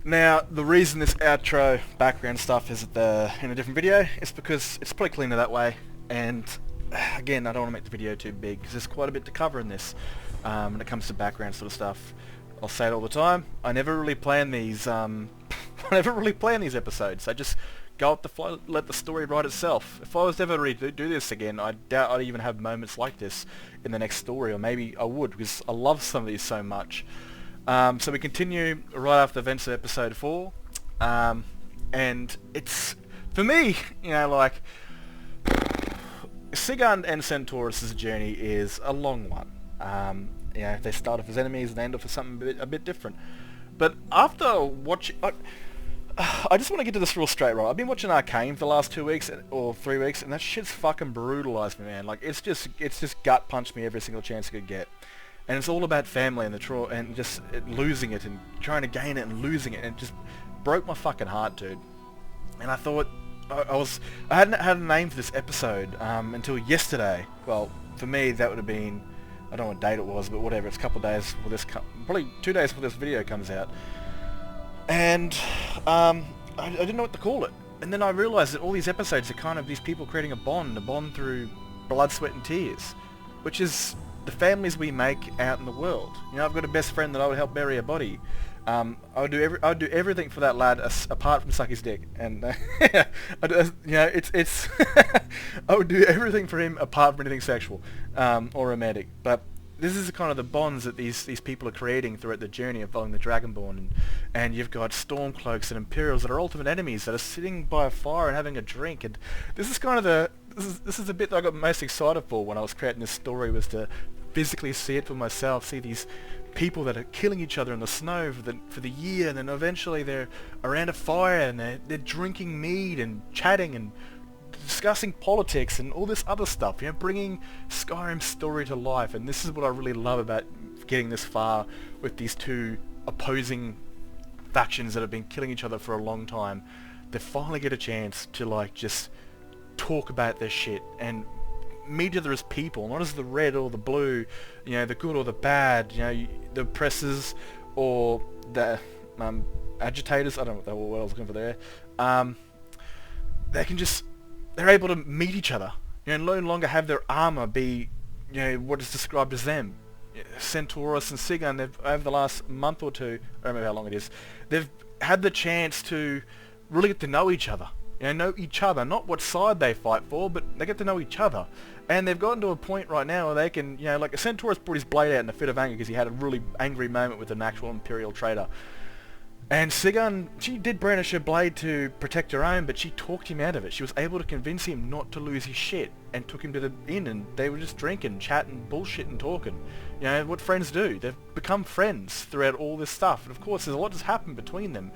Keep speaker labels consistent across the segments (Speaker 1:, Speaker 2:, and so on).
Speaker 1: Now, the reason this outro background stuff is in a different video is because it's probably cleaner that way, and again, I don't want to make the video too big because there's quite a bit to cover in this when it comes to background sort of stuff. I'll say it all the time, I never really plan these I never really plan these episodes. I just go up the flow, let the story write itself. If I was to ever do this again, I doubt I'd even have moments like this in the next story, or maybe I would, because I love some of these so much. So we continue right after the events of episode 4, and it's, for me, like, Sigurd and Centaurus' journey is a long one. They start off as enemies and they end off as something a bit different. But after watching, I just want to get to this real straight, right? I've been watching Arcane for the last 2 weeks or 3 weeks, and that shit's fucking brutalized me, man. Like, it's just gut punched me every single chance I could get. And it's all about family and and just losing it and trying to gain it and losing it, and it just broke my fucking heart, dude. And I thought I hadn't had a name for this episode until yesterday. Well, for me that would have been, I don't know what date it was, but whatever. It's a couple of days before this, probably 2 days before this video comes out. And I didn't know what to call it. And then I realised that all these episodes are kind of these people creating a bond through blood, sweat and tears, which is the families we make out in the world. I've got a best friend that I would help bury a body. I would do everything for that lad apart from suck his dick, and it's I would do everything for him apart from anything sexual or romantic. But this is kind of the bonds that these people are creating throughout the journey of following the Dragonborn, and you've got Stormcloaks and Imperials that are ultimate enemies that are sitting by a fire and having a drink. And this is kind of this is the bit that I got most excited for when I was creating this story, was to physically see it for myself, see these people that are killing each other in the snow for the year, and then eventually they're around a fire and they're drinking mead and chatting and discussing politics and all this other stuff, bringing Skyrim's story to life. And this is what I really love about getting this far with these two opposing factions that have been killing each other for a long time. They finally get a chance to, like, just talk about their shit and meet each other as people, not as the red or the blue, the good or the bad, the oppressors or the agitators. I don't know what I was looking for there. They're able to meet each other, and no longer have their armor be, what is described as them. Centaurus and Sigurd, they've, over the last month or two, I don't remember how long it is, they've had the chance to really get to know each other. Know each other, not what side they fight for, but they get to know each other. And they've gotten to a point right now where they can, like a Centaurus brought his blade out in a fit of anger because he had a really angry moment with an actual Imperial traitor. And Sigurd, she did brandish her blade to protect her own, but she talked him out of it. She was able to convince him not to lose his shit, and took him to the inn, and they were just drinking, chatting, bullshit and talking. What friends do. They've become friends throughout all this stuff. And of course, there's a lot that's happened between them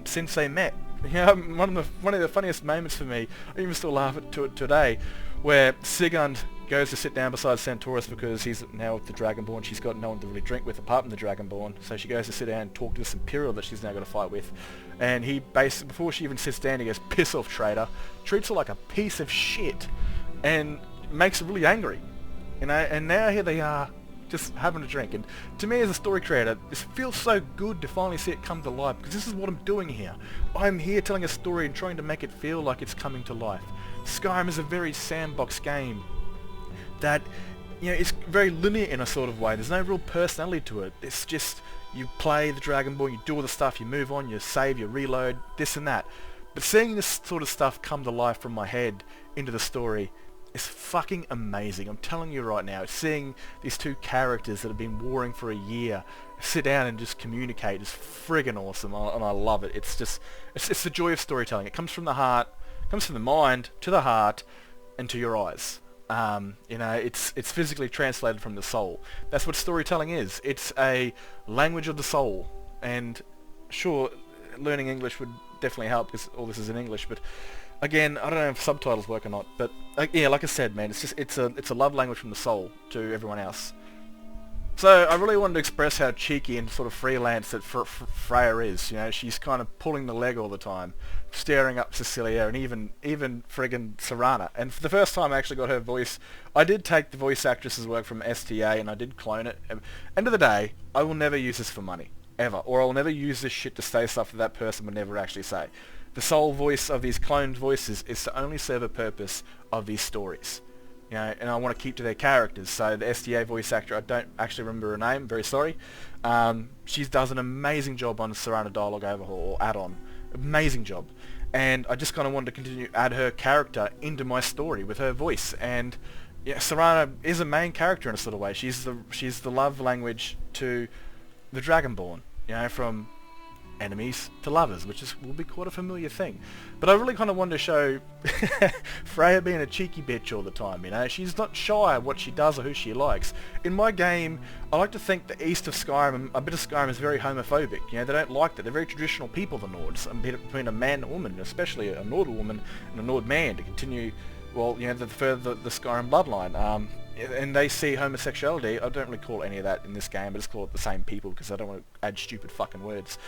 Speaker 1: since they met. One of the funniest moments for me, I even still laugh at it today, where Sigurd goes to sit down beside Centaurus because he's now with the Dragonborn. She's got no one to really drink with apart from the Dragonborn, so she goes to sit down and talk to this Imperial that she's now got to fight with. And he basically, before she even sits down, he goes, "Piss off, traitor," treats her like a piece of shit, and makes her really angry. And now here they are, just having a drink. And to me, as a story creator, this feels so good to finally see it come to life, because this is what I'm doing here. I'm here telling a story and trying to make it feel like it's coming to life. Skyrim is a very sandbox game that, it's very linear in a sort of way. There's no real personality to it. It's just, you play the Dragonborn, you do all the stuff, you move on, you save, you reload, this and that. But seeing this sort of stuff come to life from my head into the story is fucking amazing. I'm telling you right now, seeing these two characters that have been warring for a year sit down and just communicate is friggin' awesome, and I love it. It's the joy of storytelling. It comes from the heart, comes from the mind to the heart and to your eyes. It's physically translated from the soul. That's what storytelling is. It's a language of the soul. And sure, learning English would definitely help because all this is in English, but again, I don't know if subtitles work or not, but yeah, like I said, man, it's a love language from the soul to everyone else. So I really wanted to express how cheeky and sort of freelance that Freya is. She's kind of pulling the leg all the time, staring up Cecilia and even friggin' Serana. And for the first time I actually got her voice. I did take the voice actress's work from STA and I did clone it. End of the day, I will never use this for money. ever, or I'll never use this shit to say stuff that that person would never actually say. The sole voice of these cloned voices is to only serve a purpose of these stories. You know, and I want to keep to their characters. So the SDA voice actor, I don't actually remember her name, very sorry. She does an amazing job on Serana Dialogue Overhaul, or add-on. Amazing job. And I just kind of wanted to continue to add her character into my story with her voice. And yeah, Serana is a main character in a sort of way. She's the love language to the Dragonborn, you know, from enemies to lovers, which will be quite a familiar thing. But I really kind of wanted to show Freya being a cheeky bitch all the time, you know. She's not shy of what she does or who she likes. In my game, I like to think the east of Skyrim, a bit of Skyrim, is very homophobic. You know, they don't like that. They're very traditional people, the Nords, between a man and a woman, especially a Nord woman and a Nord man, to continue, well, you know, the further the Skyrim bloodline. And they see homosexuality, I don't really call any of that in this game, I just call it the same people because I don't want to add stupid fucking words.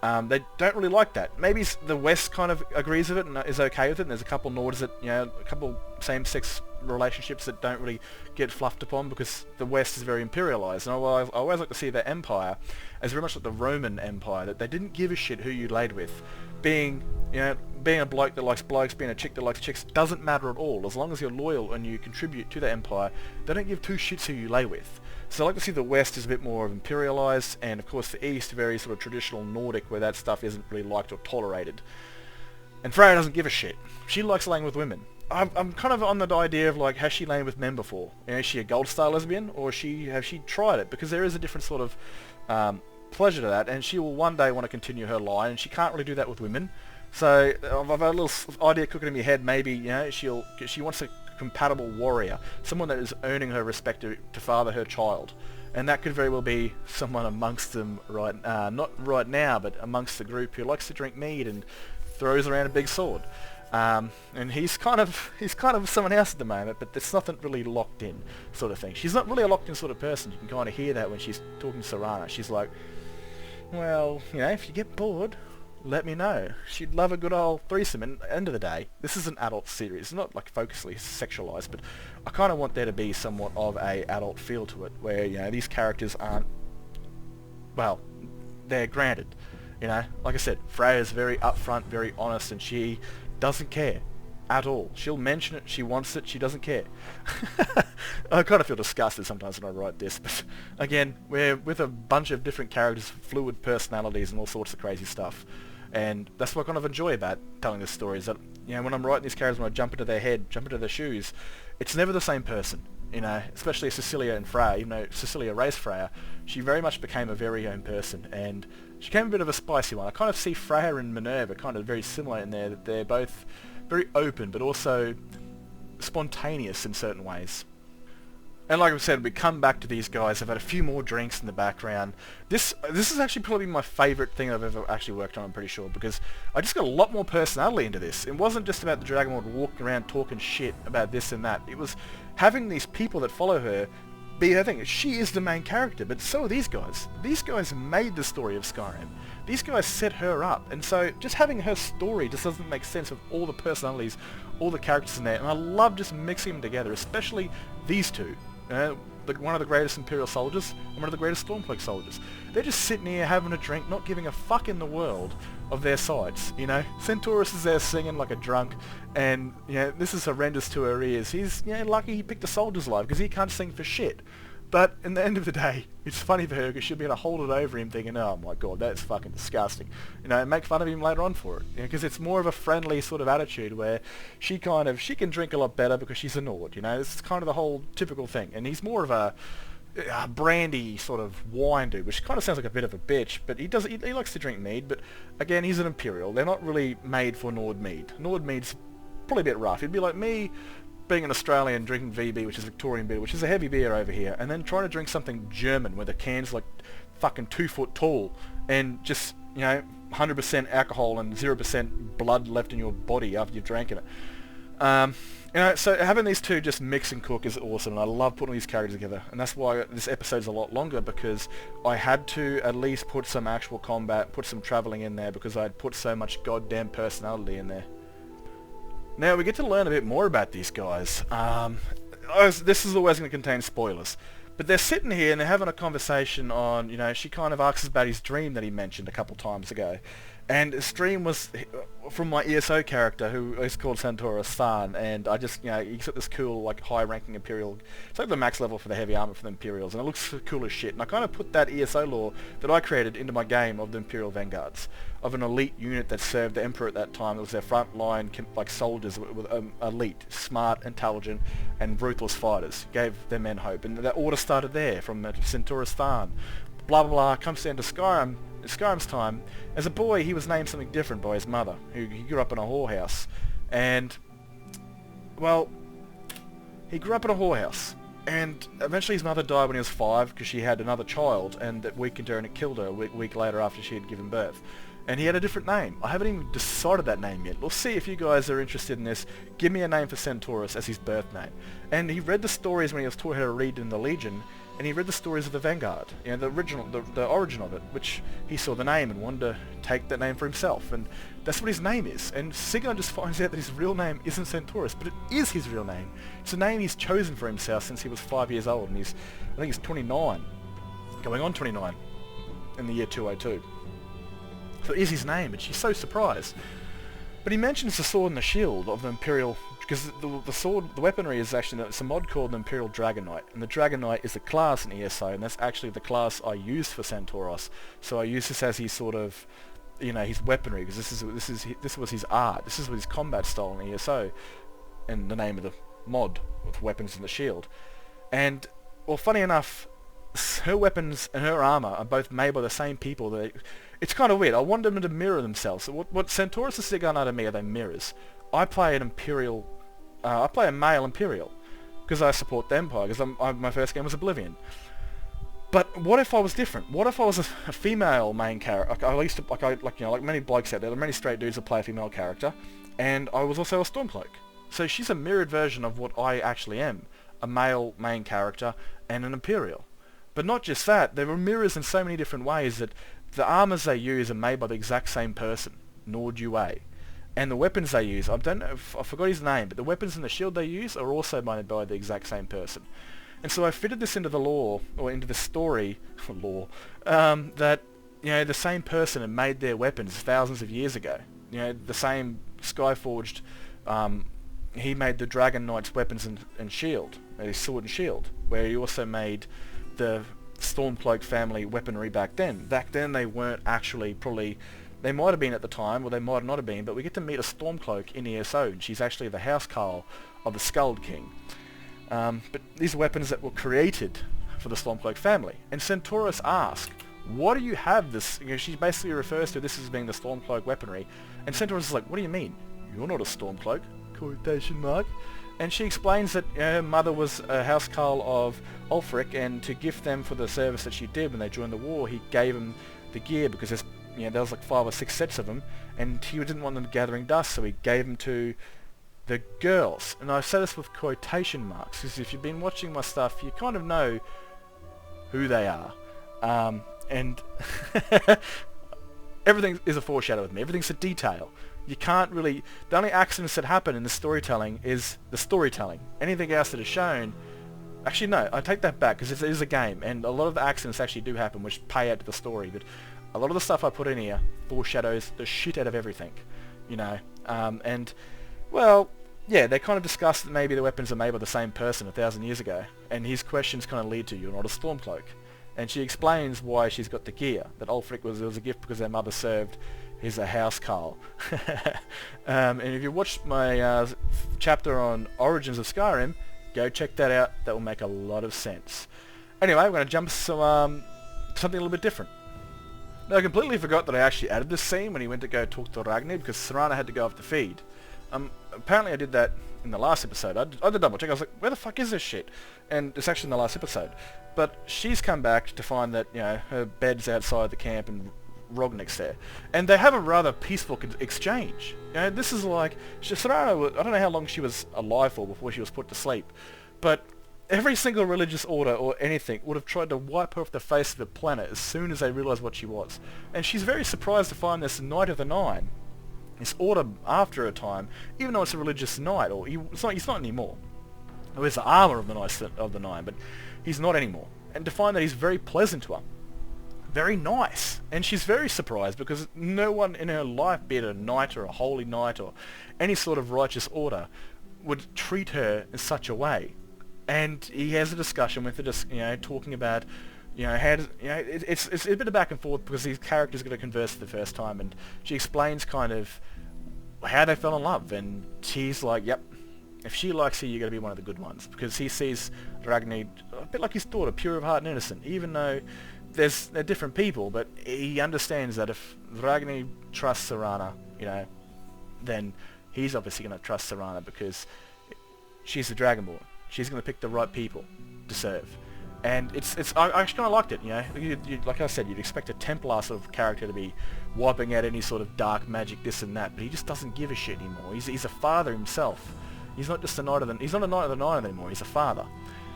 Speaker 1: They don't really like that. Maybe the West kind of agrees with it and is okay with it, and there's a couple Nords that, you know, a couple same-sex relationships that don't really get fluffed upon because the West is very imperialized. And I always like to see their empire as very much like the Roman Empire, that they didn't give a shit who you laid with. Being a bloke that likes blokes, being a chick that likes chicks, doesn't matter at all. As long as you're loyal and you contribute to the empire, they don't give two shits who you lay with. So I like to see the West is a bit more of imperialized, and of course the East very sort of traditional Nordic, where that stuff isn't really liked or tolerated. And Freya doesn't give a shit. She likes laying with women. I'm kind of on the idea of, like, has she lain with men before? You know, is she a gold star lesbian, or has she tried it? Because there is a different sort of pleasure to that, and she will one day want to continue her line, and she can't really do that with women. So I've had a little idea cooking in my head. Maybe, you know, she wants a compatible warrior, someone that is earning her respect to father her child, and that could very well be someone amongst them not right now, but amongst the group who likes to drink mead and throws around a big sword. And he's kind of someone else at the moment, but there's nothing really locked in sort of thing. She's not really a locked in sort of person. You can kind of hear that when she's talking to Serana. She's like, well, you know, if you get bored, let me know. She'd love a good old threesome. And at the end of the day, this is an adult series. It's not like focusedly sexualized, but I kind of want there to be somewhat of a adult feel to it, where, you know, these characters aren't, well, they're granted. You know, like I said, Freya's very upfront, very honest, and she doesn't care at all. She'll mention it, she wants it, she doesn't care. I kind of feel disgusted sometimes when I write this, but again, we're with a bunch of different characters, fluid personalities and all sorts of crazy stuff. And that's what I kind of enjoy about telling this story, is that, you know, when I'm writing these characters, when I jump into their head, jump into their shoes, it's never the same person. You know, especially Cecilia and Freya. Even though Cecilia raised Freya, she very much became a very own person, and she became a bit of a spicy one. I kind of see Freya and Minerva kind of very similar in there, that they're both very open, but also spontaneous in certain ways. And like I said, we come back to these guys. I've had a few more drinks in the background. This is actually probably my favourite thing I've ever actually worked on, I'm pretty sure, because I just got a lot more personality into this. It wasn't just about the Dragonborn walking around talking shit about this and that. It was having these people that follow her be her thing. She is the main character, but so are these guys. These guys made the story of Skyrim. These guys set her up, and so just having her story just doesn't make sense with all the personalities, all the characters in there, and I love just mixing them together, especially these two. One of the greatest Imperial soldiers and one of the greatest Stormcloak soldiers. They're just sitting here having a drink, not giving a fuck in the world of their sides, you know. Centaurus is there singing like a drunk, and, you know, this is horrendous to her ears. He's, you know, lucky he picked a soldier's life, because he can't sing for shit. But in the end of the day, it's funny for her, because she'll be able to hold it over him thinking, oh my god, that's fucking disgusting. You know, and make fun of him later on for it. Because it's more of a friendly sort of attitude where she can drink a lot better because she's a Nord, you know. It's kind of the whole typical thing. And he's more of a brandy sort of wine dude, which kind of sounds like a bit of a bitch, but he likes to drink mead, but again, he's an Imperial. They're not really made for Nord mead. Nord mead's probably a bit rough. It'd be like me being an Australian drinking VB, which is Victorian beer, which is a heavy beer over here, and then trying to drink something German where the can's like fucking 2 foot tall and just, you know, 100% alcohol and 0% blood left in your body after you've drank it. You know, so having these two just mix and cook is awesome, and I love putting these characters together, and that's why this episode's a lot longer, because I had to at least put some actual combat, put some travelling in there, because I'd put so much goddamn personality in there. Now we get to learn a bit more about these guys. This is always going to contain spoilers, But they're sitting here and they're having a conversation on, she kind of asks about his dream that he mentioned a couple times ago. And his dream was from my ESO character, who is called Centaurus Tharn, and I just, he's got this cool, like, high-ranking Imperial, it's like the max level for the heavy armor for the Imperials, and it looks cool as shit. And I kind of put that ESO lore that I created into my game of the Imperial Vanguards, of an elite unit that served the Emperor at that time. It was their front-line, like, soldiers with elite, smart, intelligent, and ruthless fighters. Gave their men hope, and that order started there, from Centaurus Tharn. Blah, blah, blah, comes down to Skyrim. Skyrim's time, as a boy he was named something different by his mother, who he grew up in a whorehouse. And, well, he grew up in a whorehouse, and eventually his mother died when he was 5 because she had another child, and that weakened her and it killed her a week later after she had given birth. And he had a different name. I haven't even decided that name yet. We'll see if you guys are interested in this. Give me a name for Centaurus as his birth name. And he read the stories when he was taught how to read in the Legion, and he read the stories of the Vanguard, the original, the origin of it, which he saw the name and wanted to take that name for himself, and that's what his name is. And Sigon just finds out that his real name isn't Centaurus, but it is his real name. It's a name he's chosen for himself since he was 5 years old, and I think he's 29, going on 29, in the year 202. So it is his name, and she's so surprised. But he mentions the sword and the shield of the Imperial, because the sword, the weaponry is actually, it's a mod called the Imperial Dragon Knight, and the Dragon Knight is a class in ESO, and that's actually the class I use for Centaurus. So I use this as his sort of, his weaponry, because this was his art, this is his combat style in ESO, and the name of the mod with weapons and the shield. And, well, funny enough, her weapons and her armor are both made by the same people. It's kind of weird. I want them to mirror themselves. So what Centaurus and Sigon are to me are they mirrors. I play an Imperial. I play a male Imperial because I support the Empire. Because my first game was Oblivion. But what if I was different? What if I was a female main character? I used to like many blokes out there. There are many straight dudes that play a female character, and I was also a Stormcloak. So she's a mirrored version of what I actually am: a male main character and an Imperial. But not just that. There are mirrors in so many different ways that the armors they use are made by the exact same person, Nord UA. And the weapons they use, I forgot his name, but the weapons and the shield they use are also made by the exact same person. And so I fitted this into the lore, or into the story, that, the same person had made their weapons thousands of years ago. The same Skyforged, he made the Dragon Knight's weapons and shield, his sword and shield, where he also made the Stormcloak family weaponry back then. Back then they weren't actually probably... They might have been at the time, or they might not have been, but we get to meet a Stormcloak in ESO, and she's actually the housecarl of the Skald King. But these are weapons that were created for the Stormcloak family. And Centaurus asks, what do you have this... she basically refers to this as being the Stormcloak weaponry. And Centaurus is like, what do you mean? You're not a Stormcloak? Quotation mark. And she explains that her mother was a housecarl of Ulfric, and to gift them for the service that she did when they joined the war, he gave them the gear, because there's there was like 5 or 6 sets of them, and he didn't want them gathering dust, so he gave them to the girls. And I say this with quotation marks, because if you've been watching my stuff, you kind of know who they are. And everything is a foreshadow with me. Everything's a detail. You can't really... The only accidents that happen in the storytelling is the storytelling. Anything else that is shown... Actually, no, I take that back, because it is a game, and a lot of the accidents actually do happen, which pay out to the story, but a lot of the stuff I put in here foreshadows the shit out of everything, and, well, yeah, they kind of discuss that maybe the weapons are made by the same person 1,000 years ago, and his questions kind of lead to, you're not a Stormcloak. And she explains why she's got the gear, that Ulfric was a gift because their mother served as a housecarl. And if you watched my chapter on Origins of Skyrim, go check that out. That will make a lot of sense. Anyway, we're going to jump to something a little bit different. Now, I completely forgot that I actually added this scene when he went to go talk to Ragnar, because Serana had to go off the feed. Apparently I did that in the last episode. I did double check. I was like, where the fuck is this shit? And it's actually in the last episode. But she's come back to find that, her bed's outside the camp and Rognik's there. And they have a rather peaceful exchange. This is like... Serana, I don't know how long she was alive for before she was put to sleep. But every single religious order or anything would have tried to wipe her off the face of the planet as soon as they realised what she was. And she's very surprised to find this Knight of the Nine, this order after a time, even though it's a religious knight, or he's not anymore. who is the armour of the Nine, but he's not anymore. And to find that he's very pleasant to her, very nice, and she's very surprised because no one in her life, be it a knight or a holy knight or any sort of righteous order, would treat her in such a way. And he has a discussion with her, just talking about, how does, it's a bit of back and forth because these characters are going to converse for the first time, and she explains kind of how they fell in love, and he's like, yep, if she likes you, you're going to be one of the good ones, because he sees Ragni a bit like his daughter, pure of heart and innocent, even though they're different people, but he understands that if Ragni trusts Serana, then he's obviously going to trust Serana because she's the Dragonborn. She's going to pick the right people to serve. And I actually kind of liked it, like I said, you'd expect a Templar sort of character to be wiping out any sort of dark magic, this and that, but he just doesn't give a shit anymore. He's a father himself. He's not just he's not a Knight of the Nine anymore, he's a father.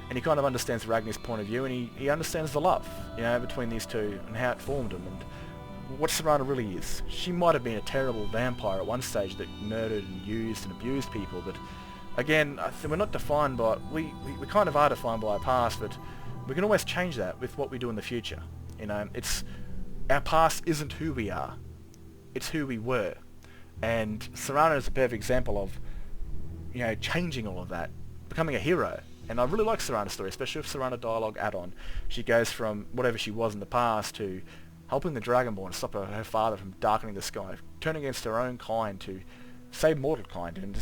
Speaker 1: And he kind of understands Ragni's point of view, and he understands the love, between these two and how it formed him and what Serana really is. She might have been a terrible vampire at one stage that murdered and used and abused people, but again, we're not defined by, we kind of are defined by our past, but we can always change that with what we do in the future. Our past isn't who we are, it's who we were. And Serana is a perfect example of, changing all of that, becoming a hero. And I really like Serana's story, especially with Serana dialogue add-on. She goes from whatever she was in the past to helping the Dragonborn stop her father from darkening the sky, turning against her own kind to save mortal kind. And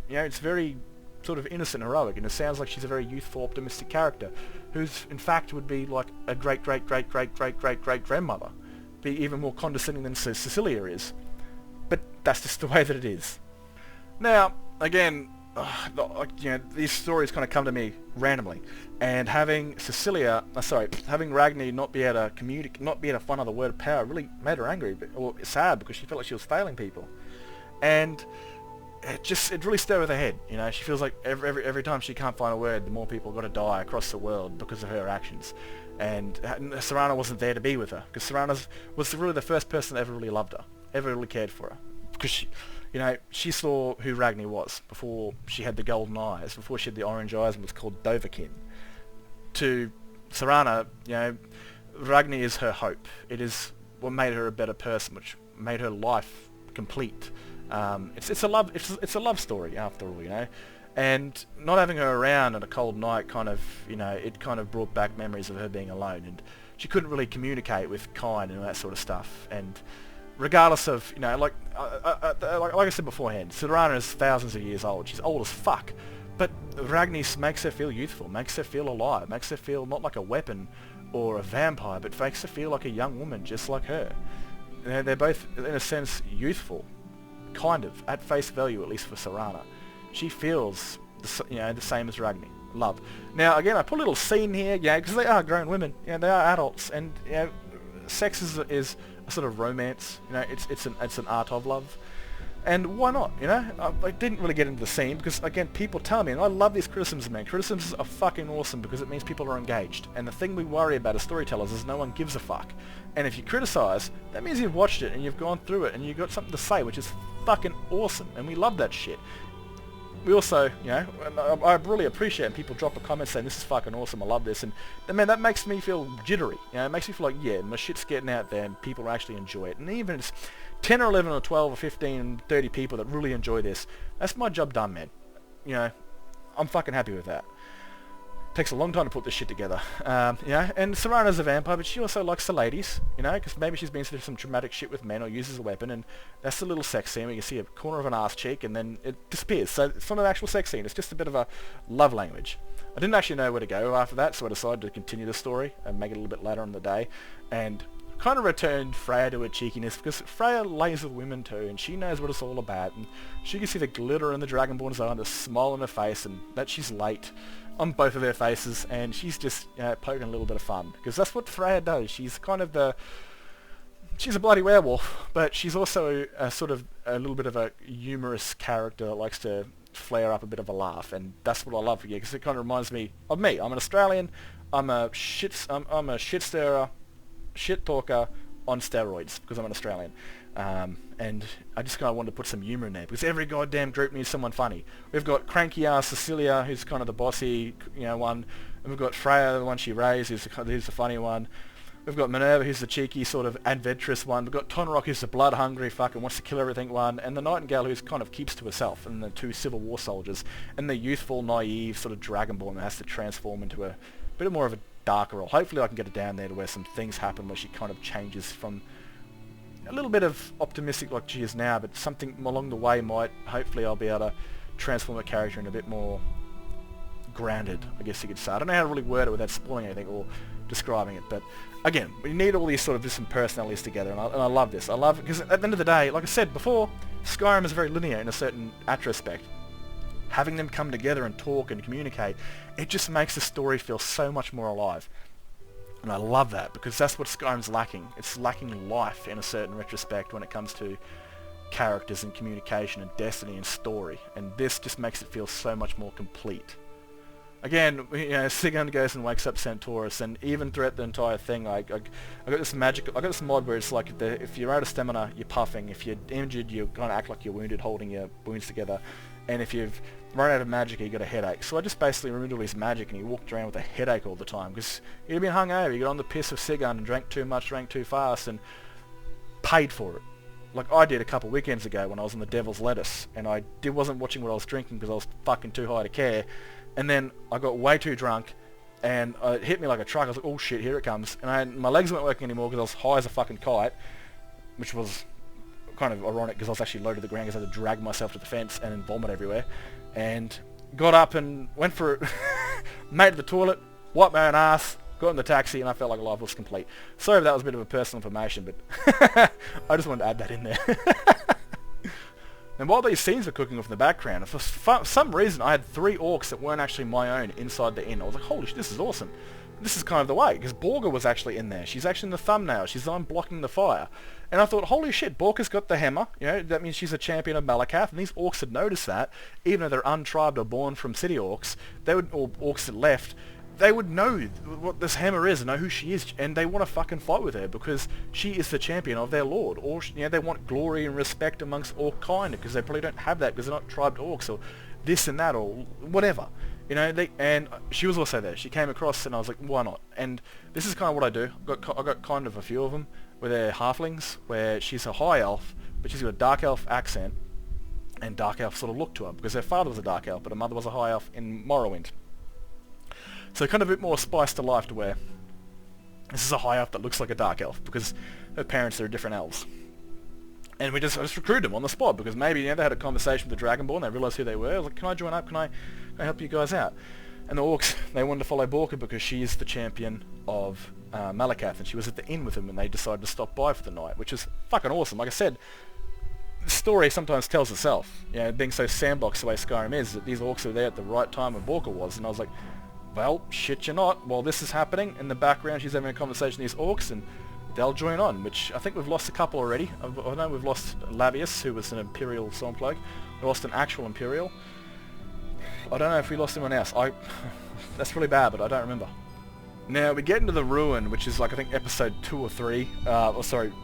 Speaker 1: it's very sort of innocent and heroic, and it sounds like she's a very youthful, optimistic character, who's in fact would be like a great-great-great-great-great-great-grandmother, be even more condescending than Cecilia is. But that's just the way that it is. Now, again, these stories kind of come to me randomly, and having Ragni not be able to communicate, not be able to find out the word of power, really made her angry or sad because she felt like she was failing people, and it really stirred with her head. She feels like every time she can't find a word, the more people got to die across the world because of her actions, and Serana wasn't there to be with her because Serana was really the first person that ever really loved her, ever really cared for her, because she saw who Ragni was before she had the golden eyes, before she had the orange eyes and was called Dovahkiin. To Serana, Ragni is her hope. It is what made her a better person, which made her life complete. It's a love story after all, and not having her around on a cold night it kind of brought back memories of her being alone, and she couldn't really communicate with kind and all that sort of stuff. And regardless of, like I said beforehand, Serana is thousands of years old. She's old as fuck. But Ragni makes her feel youthful, makes her feel alive, makes her feel not like a weapon or a vampire, but makes her feel like a young woman just like her. They're both, in a sense, youthful, kind of, at face value, at least for Serana. She feels, the same as Ragni. Love. Now, again, I put a little scene here, because they are grown women. They are adults, and sex is a sort of romance. It's an art of love, and why not? I didn't really get into the scene because, again, people tell me, and I love these criticisms, man. Criticisms are fucking awesome because it means people are engaged. And the thing we worry about as storytellers is no one gives a fuck. And if you criticize, that means you've watched it and you've gone through it and you've got something to say, which is fucking awesome. And we love that shit. We also, I really appreciate when people drop a comment saying this is fucking awesome, I love this, and man, that makes me feel jittery. It makes me feel like, my shit's getting out there and people actually enjoy it. And even if it's 10 or 11 or 12 or 15, 30 people that really enjoy this, that's my job done, man. I'm fucking happy with that. Takes a long time to put this shit together. And Serana's a vampire, but she also likes the ladies, because maybe she's been through some traumatic shit with men or uses a weapon, and that's a little sex scene where you see a corner of an ass cheek and then it disappears. So it's not an actual sex scene, it's just a bit of a love language. I didn't actually know where to go after that, so I decided to continue the story and make it a little bit later in the day, and kind of returned Freya to her cheekiness, because Freya lays with women too, and she knows what it's all about, and she can see the glitter in the Dragonborn's eye and the smile on her face, and that she's late on both of their faces, and she's just poking a little bit of fun, because that's what Freya does. She's kind of she's a bloody werewolf, but she's also a sort of a little bit of a humorous character that likes to flare up a bit of a laugh, and that's what I love, because it kind of reminds me of me. I'm an Australian, I'm a shit stirrer, shit talker on steroids, because I'm an Australian. And I just kind of wanted to put some humour in there because every goddamn group needs someone funny. We've got cranky ass Cecilia, who's kind of the bossy, one, and we've got Freya, the one she raised, who's the funny one. We've got Minerva, who's the cheeky sort of adventurous one. We've got Tonrock, who's the blood-hungry fucking wants to kill everything one, and the Nightingale, who's kind of keeps to herself, and the two Civil War soldiers, and the youthful, naive sort of Dragonborn that has to transform into a bit more of a darker role. Hopefully I can get it down there to where some things happen where she kind of changes from a little bit of optimistic like she is now, but something along the way might, hopefully I'll be able to transform her character into a bit more grounded, I guess you could say. I don't know how to really word it without spoiling anything or describing it, but again, we need all these sort of different personalities together, and I love this. I love it because at the end of the day, like I said before, Skyrim is very linear in a certain aspect. Having them come together and talk and communicate, it just makes the story feel so much more alive. And I love that because that's what Skyrim's lacking. It's lacking life in a certain retrospect when it comes to characters and communication and destiny and story. And this just makes it feel so much more complete. Again, Sigurd goes and wakes up Centaurus, and even throughout the entire thing, I got this mod where it's like if you're out of stamina, you're puffing. If you're injured, you kind of act like you're wounded, holding your wounds together. And if you've run out of magic, you got a headache. So I just basically removed all his magic, and he walked around with a headache all the time because he'd been hungover. He got on the piss of Sigurd and drank too much, drank too fast, and paid for it. Like I did a couple weekends ago when I was on the Devil's Lettuce, and I wasn't watching what I was drinking because I was fucking too high to care. And then I got way too drunk, and it hit me like a truck. I was like, oh shit, here it comes. And my legs weren't working anymore because I was high as a fucking kite, which was kind of ironic because I was actually low to the ground because I had to drag myself to the fence and then vomit everywhere. And got up and went for it, made it to the toilet, wiped my own ass, got in the taxi, and I felt like life was complete. Sorry if that was a bit of a personal information, but I just wanted to add that in there. And while these scenes were cooking off in the background, for some reason I had 3 orcs that weren't actually my own inside the inn. I was like, holy shit, this is awesome. This is kind of the way, because Borga was actually in there. She's actually in the thumbnail. She's on blocking the fire. And I thought, holy shit, Borga's got the hammer. That means she's a champion of Malakath, and these orcs had noticed that, even though they're untribed or born from city orcs, or orcs that left, they would know what this hammer is and know who she is, and they want to fucking fight with her because she is the champion of their lord. Or they want glory and respect amongst orc kind because they probably don't have that because they're not tribed orcs or this and that or whatever. And she was also there. She came across, and I was like, why not? And this is kind of what I do. I got kind of a few of them where they're halflings, where she's a high elf, but she's got a dark elf accent and dark elf sort of look to her because her father was a dark elf, but her mother was a high elf in Morrowind. So kind of a bit more spice to life to where this is a high elf that looks like a dark elf because her parents are different elves. And I just recruited them on the spot because maybe they had a conversation with the Dragonborn, they realised who they were. I was like, can I join up? Can I help you guys out? And the orcs, they wanted to follow Borka because she is the champion of Malakath, and she was at the inn with them, and they decided to stop by for the night, which is fucking awesome. Like I said, the story sometimes tells itself. Being so sandboxed the way Skyrim is, that these orcs are there at the right time when Borka was, and I was like, well, shit you're not. While this is happening, in the background she's having a conversation with these orcs, and they'll join on, which I think we've lost a couple already. I know we've lost Lavius, who was an Imperial Stormcloak. We lost an actual Imperial. I don't know if we lost anyone else. That's really bad, but I don't remember. Now, we get into the Ruin, which is like, I think, episode 2 or 3.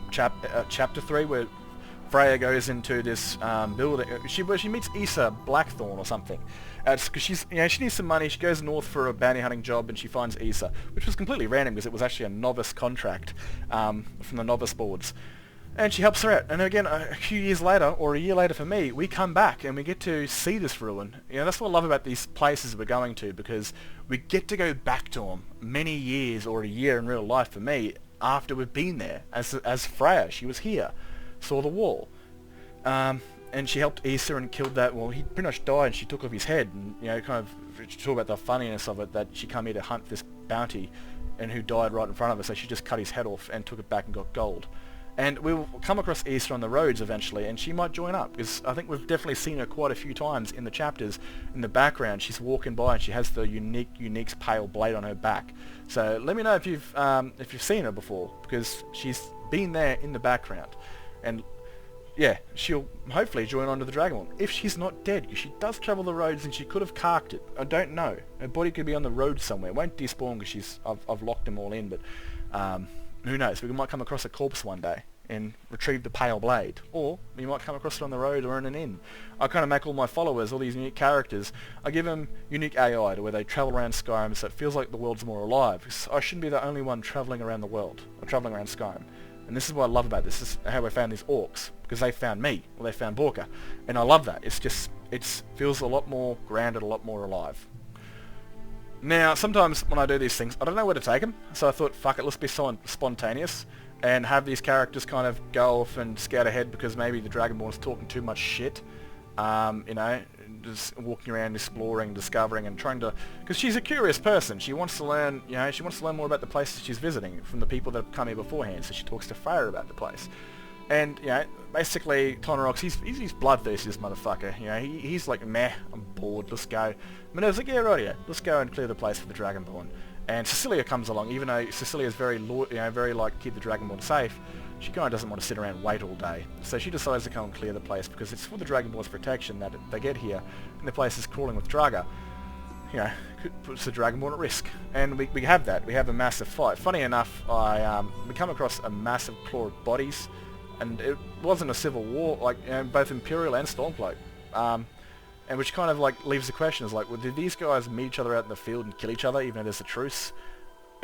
Speaker 1: Chapter 3, where Freya goes into this building. Where she meets Issa Blackthorn or something. Because she needs some money. She goes north for a bounty hunting job, and she finds Issa, which was completely random because it was actually a novice contract from the novice boards. And she helps her out. And again, a few years later, or a year later for me, we come back and we get to see this ruin. That's what I love about these places we're going to, because we get to go back to them many years, or a year in real life for me, after we've been there. As Freya, she was here, saw the wall. And she helped Issa and killed that. Well, he pretty much died, and she took off his head. And kind of talk about the funniness of it, that she came here to hunt this bounty, and who died right in front of her. So she just cut his head off and took it back and got gold. And we'll come across Issa on the roads eventually, and she might join up, because I think we've definitely seen her quite a few times in the chapters. In the background, she's walking by, and she has the unique pale blade on her back. So let me know if you've seen her before, because she's been there in the background. And yeah, she'll hopefully join on to the Dragonborn, if she's not dead, because she does travel the roads, and she could have carked it. I don't know. Her body could be on the road somewhere. It won't despawn because I've locked them all in, but who knows? We might come across a corpse one day. and retrieve the pale blade. Or you might come across it on the road or in an inn. I kind of make all my followers, all these unique characters, I give them unique AI to where they travel around Skyrim so it feels like the world's more alive. Because I shouldn't be the only one travelling around the world, or travelling around Skyrim. And this is what I love about this. This is how I found these orcs, because they found me, or they found Borka. And I love that. It feels a lot more grounded, a lot more alive. Now, sometimes when I do these things, I don't know where to take them, so I thought, fuck it, let's be spontaneous, and have these characters kind of go off and scout ahead because maybe the Dragonborn's talking too much shit, you know, just walking around exploring, discovering, and trying to, because she's a curious person. She wants to learn, you know, she wants to learn more about the places she's visiting from the people that have come here beforehand. So she talks to Freya about the place, and you know, basically Tonrox, he's bloodthirsty, this motherfucker. You know, he's like, meh, I'm bored, let's go. Minerva's like, yeah, rightio, let's go and clear the place for the Dragonborn. And Cecilia comes along, even though Cecilia's very, very like keep the Dragonborn safe. She kind of doesn't want to sit around and wait all day. So she decides to come and clear the place because it's for the Dragonborn's protection that they get here, and the place is crawling with Draga. You know, puts the Dragonborn at risk. And we have that. We have a massive fight. Funny enough, we come across a massive claw of bodies, and it wasn't a civil war, like, you know, both Imperial and Stormcloak. And which kind of like leaves the question is like, well, did these guys meet each other out in the field and kill each other even though there's a truce?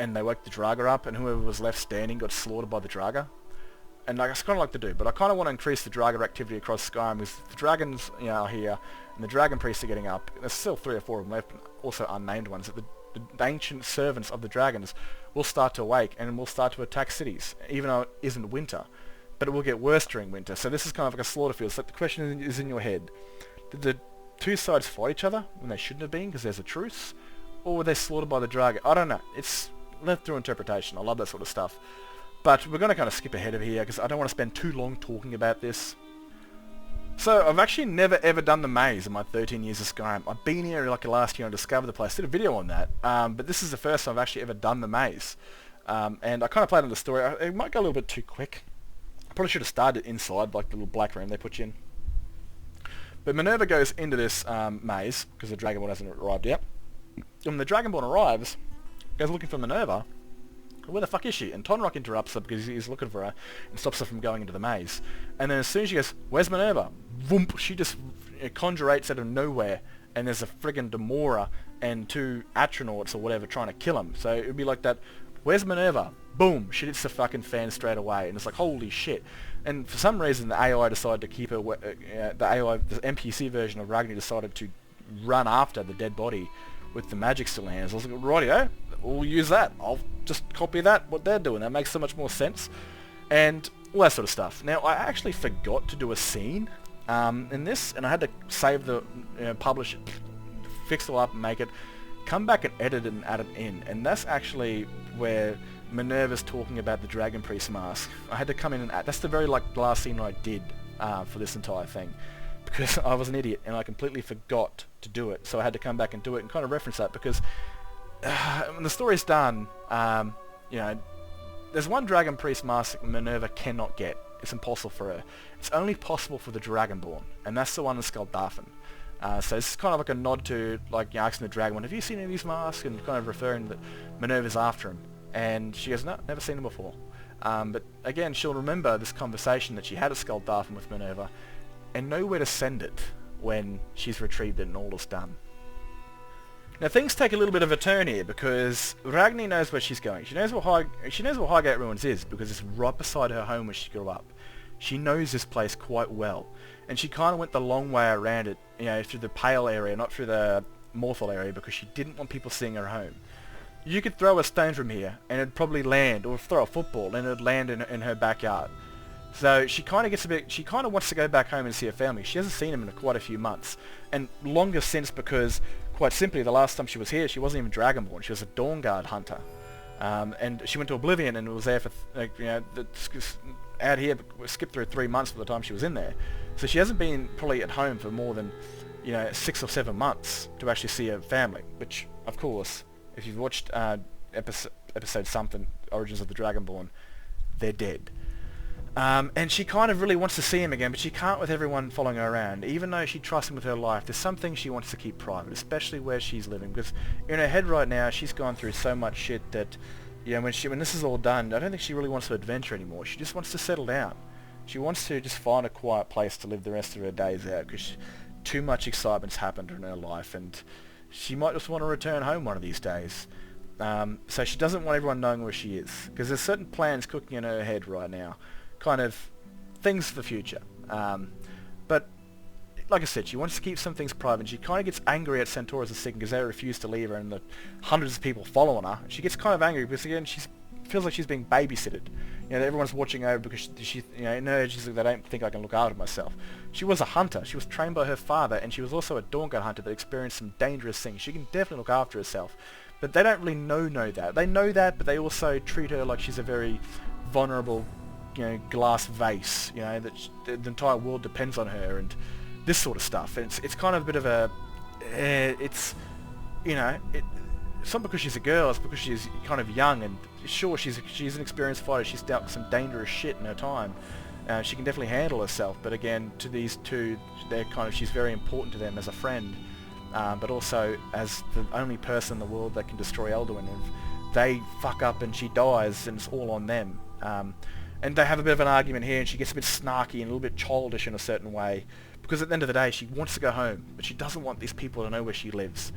Speaker 1: And they woke the Draga up, and whoever was left standing got slaughtered by the Draga? And like, it's kind of like to do, but I kind of want to increase the Draga activity across Skyrim because the dragons, you know, are here, and the dragon priests are getting up. There's still 3 or 4 of them left, also unnamed ones. That the ancient servants of the dragons will start to awake and will start to attack cities, even though it isn't winter. But it will get worse during winter. So this is kind of like a slaughter field. So the question is in your head: did the two sides fight each other when they shouldn't have been because there's a truce, or were they slaughtered by the dragon? I don't know. It's left through interpretation. I love that sort of stuff. But we're going to kind of skip ahead of here because I don't want to spend too long talking about this. So I've actually never ever done the maze in my 13 years of Skyrim. I've been here like last year and discovered the place. Did a video on that. But this is the first time I've actually ever done the maze. And I kind of played on the story. It might go a little bit too quick. I probably should have started inside, like the little black room they put you in. But Minerva goes into this maze because the Dragonborn hasn't arrived yet. And when the Dragonborn arrives, goes looking for Minerva. Where the fuck is she? And Tonrock interrupts her because he's looking for her and stops her from going into the maze. And then as soon as she goes, where's Minerva? Voomp! She just conjurates out of nowhere, and there's a friggin' Demora and 2 Atronauts or whatever trying to kill him. So it would be like that, where's Minerva? Boom! She hits the fucking fan straight away, and it's like, holy shit. And for some reason the AI decided to keep her, the NPC version of Ragni decided to run after the dead body with the magic still in hands. I was like, rightio, we'll use that. I'll just copy that, what they're doing. That makes so much more sense. And all that sort of stuff. Now, I actually forgot to do a scene in this, and I had to save the, publish it, fix it all up and make it, come back and edit it and add it in. And that's actually where Minerva's talking about the Dragon Priest mask. I had to come in and add, that's the very last scene I did for this entire thing. Because I was an idiot and I completely forgot to do it. So I had to come back and do it and kind of reference that because when the story's done, you know, there's one Dragon Priest mask Minerva cannot get. It's impossible for her. It's only possible for the Dragonborn, and that's the one in Skaldarfen. So this is kind of like a nod to, like, you know, asking the Dragonborn, have you seen any of these masks? And kind of referring that Minerva's after him. And she goes, no, never seen him before. But again, she'll remember this conversation that she had at Skaldarfen with Minerva, and know where to send it when she's retrieved it and all is done. Now things take a little bit of a turn here because Ragni knows where she's going. She knows what Highgate Ruins is because it's right beside her home where she grew up. She knows this place quite well, and she kind of went the long way around it, you know, through the Pale area, not through the Morthal area, because she didn't want people seeing her home. You could throw a stone from here and it'd probably land, or throw a football and it'd land in her backyard. So she kind of gets a bit, she kind of wants to go back home and see her family. She hasn't seen them in quite a few months, and longer since because, quite simply, the last time she was here, she wasn't even Dragonborn. She was a Dawnguard hunter, and she went to Oblivion and was there for, you know, out here, skipped through 3 months by the time she was in there. So she hasn't been probably at home for more than, you know, 6 or 7 months to actually see her family. Which, of course, if you've watched episode something, Origins of the Dragonborn, they're dead. And she kind of really wants to see him again, but she can't with everyone following her around. Even though she trusts him with her life, there's some things she wants to keep private, especially where she's living. Because in her head right now, she's gone through so much shit that, when this is all done, I don't think she really wants to adventure anymore. She just wants to settle down. She wants to just find a quiet place to live the rest of her days out, because too much excitement's happened in her life, and she might just want to return home one of these days. So she doesn't want everyone knowing where she is, because there's certain plans cooking in her head right now, kind of things for the future. But like I said, she wants to keep some things private, and she kind of gets angry at Centaurus and Sigyn because they refuse to leave her, and the hundreds of people following her. She gets kind of angry because, again, she feels like she's being babysitted. Everyone's watching over because she in her head, she's like, they don't think I can look after myself. She was a hunter. She was trained by her father, and she was also a Dawnguard hunter that experienced some dangerous things. She can definitely look after herself. But they don't really know that. They know that, but they also treat her like she's a very vulnerable, glass vase, that the entire world depends on her, and this sort of stuff. And it's kind of a bit of a, it's not because she's a girl, it's because she's kind of young, and sure, she's an experienced fighter, she's dealt with some dangerous shit in her time. She can definitely handle herself, but again, to these two, she's very important to them as a friend, but also as the only person in the world that can destroy Elduin. If they fuck up and she dies, then it's all on them. And they have a bit of an argument here, and she gets a bit snarky and a little bit childish in a certain way, because at the end of the day, she wants to go home, but she doesn't want these people to know where she lives.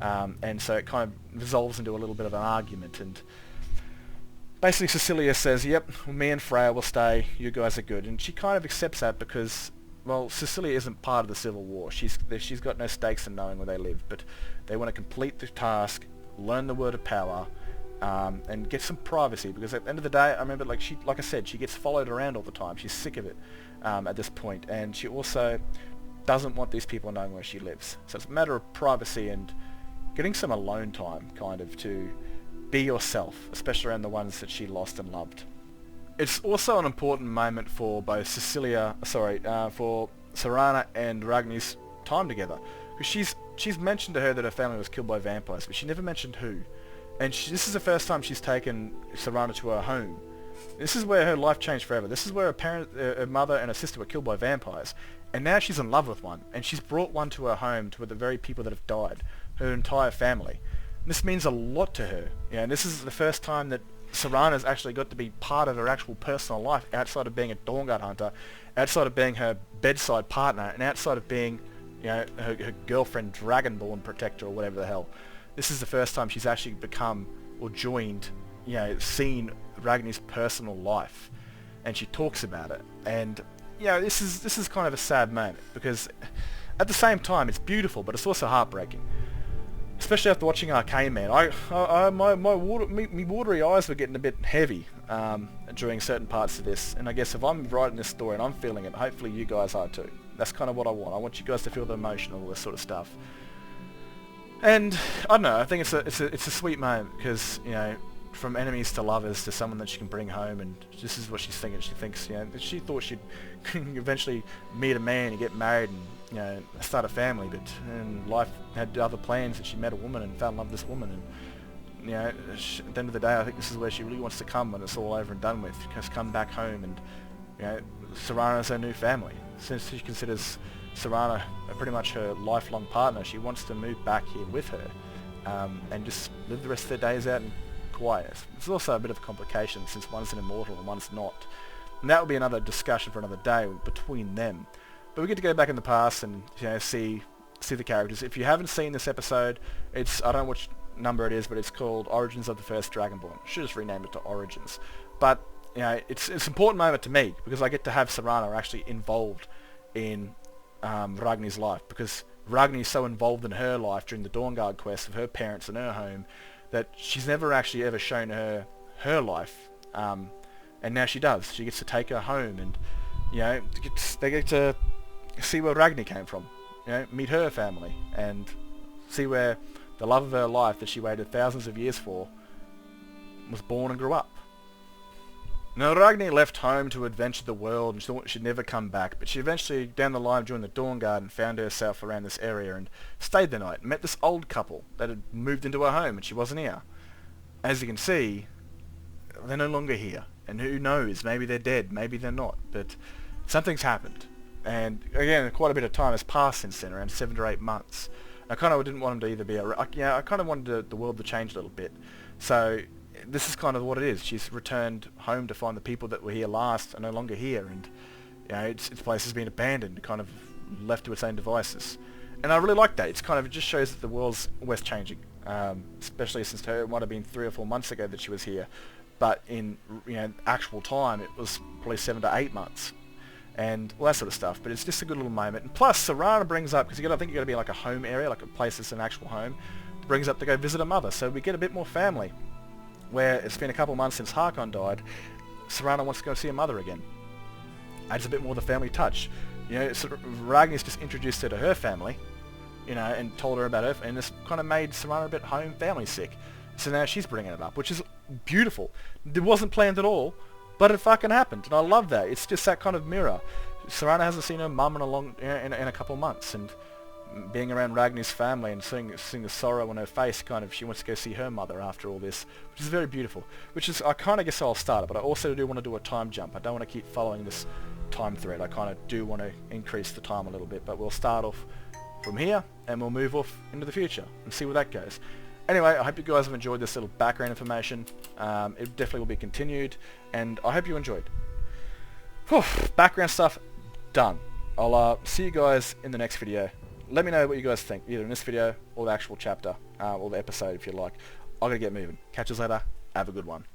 Speaker 1: And so it kind of resolves into a little bit of an argument, and basically Cecilia says, yep, well, me and Freya will stay, you guys are good. And she kind of accepts that because, well, Cecilia isn't part of the Civil War. She's got no stakes in knowing where they live, but they want to complete the task, learn the word of power, and get some privacy, because at the end of the day, I remember, like I said, she gets followed around all the time. She's sick of it at this point, and she also doesn't want these people knowing where she lives. So it's a matter of privacy and getting some alone time, kind of, to be yourself, especially around the ones that she lost and loved. It's also an important moment for both for Serana and Ragni's time together, because she's mentioned to her that her family was killed by vampires, but she never mentioned who. And this is the first time she's taken Serana to her home. This is where her life changed forever. This is where her mother and her sister were killed by vampires, and now she's in love with one, and she's brought one to her home, to the very people that have died, her entire family. And this means a lot to her. And this is the first time that Serana's actually got to be part of her actual personal life, outside of being a Dawnguard hunter, outside of being her bedside partner, and outside of being, her girlfriend, Dragonborn protector, or whatever the hell. This is the first time she's actually become, or joined, seen Ragni's personal life, and she talks about it. And this is kind of a sad moment, because at the same time it's beautiful, but it's also heartbreaking. Especially after watching Arcane Man, my watery eyes were getting a bit heavy during certain parts of this. And I guess if I'm writing this story and I'm feeling it, hopefully you guys are too. That's kind of what I want. I want you guys to feel the emotion and all this sort of stuff. And I don't know. I think it's a sweet moment, because from enemies to lovers to someone that she can bring home, and this is what she's thinking. She thinks she thought she'd eventually meet a man and get married and start a family, but life had other plans, and she met a woman and fell in love with this woman, and at the end of the day, I think this is where she really wants to come when it's all over and done with. Just come back home, and Serana's her new family. Since she considers Serana pretty much her lifelong partner, she wants to move back here with her, and just live the rest of their days out in quiet. It's also a bit of a complication, since one's an immortal and one's not, and that will be another discussion for another day between them. But we get to go back in the past and see the characters. If you haven't seen this episode, I don't know which number it is, but it's called Origins of the First Dragonborn. I should just rename it to Origins. But it's an important moment to me, because I get to have Serana actually involved in Ragni's life, because Ragni is so involved in her life during the Dawnguard quest of her parents and her home, that she's never actually ever shown her life, and now she does. She gets to take her home, and they get to see where Ragni came from, meet her family, and see where the love of her life that she waited thousands of years for was born and grew up. Now, Ragni left home to adventure the world, and she thought she'd never come back, but she eventually, down the line, joined the Dawnguard and found herself around this area and stayed the night, and met this old couple that had moved into her home, and she wasn't here. As you can see, they're no longer here, and who knows, maybe they're dead, maybe they're not, but something's happened. And again, quite a bit of time has passed since then, around 7 to 8 months. I kind of didn't want them to either be I kind of wanted the world to change a little bit. So this is kind of what it is. She's returned home to find the people that were here last are no longer here, and its place has been abandoned, kind of left to its own devices. And I really like that. It's kind of, it just shows that the world's always changing, especially since it might have been 3 or 4 months ago that she was here, but in actual time it was probably 7 to 8 months, and all that sort of stuff. But it's just a good little moment. And plus, Serana brings up, because I think you got to be like a home area, like a place that's an actual home, brings up to go visit her mother, so we get a bit more family. Where it's been a couple of months since Harkon died, Serana wants to go see her mother again. Adds a bit more of the family touch. Ragni's just introduced her to her family, and told her about her, and this kind of made Serana a bit home family sick. So now she's bringing it up, which is beautiful. It wasn't planned at all, but it fucking happened, and I love that. It's just that kind of mirror. Serana hasn't seen her mum in a couple of months, and being around Ragni's family and seeing the sorrow on her face, kind of, she wants to go see her mother after all this, which is very beautiful. Which is, I kind of guess I'll start it, but I also do want to do a time jump. I don't want to keep following this time thread. I kind of do want to increase the time a little bit, but we'll start off from here and we'll move off into the future and see where that goes. Anyway, I hope you guys have enjoyed this little background information. It definitely will be continued, and I hope you enjoyed. Whew, background stuff done. I'll see you guys in the next video. Let me know what you guys think, either in this video or the actual chapter, or the episode if you like. I'm going to get moving. Catch us later. Have a good one.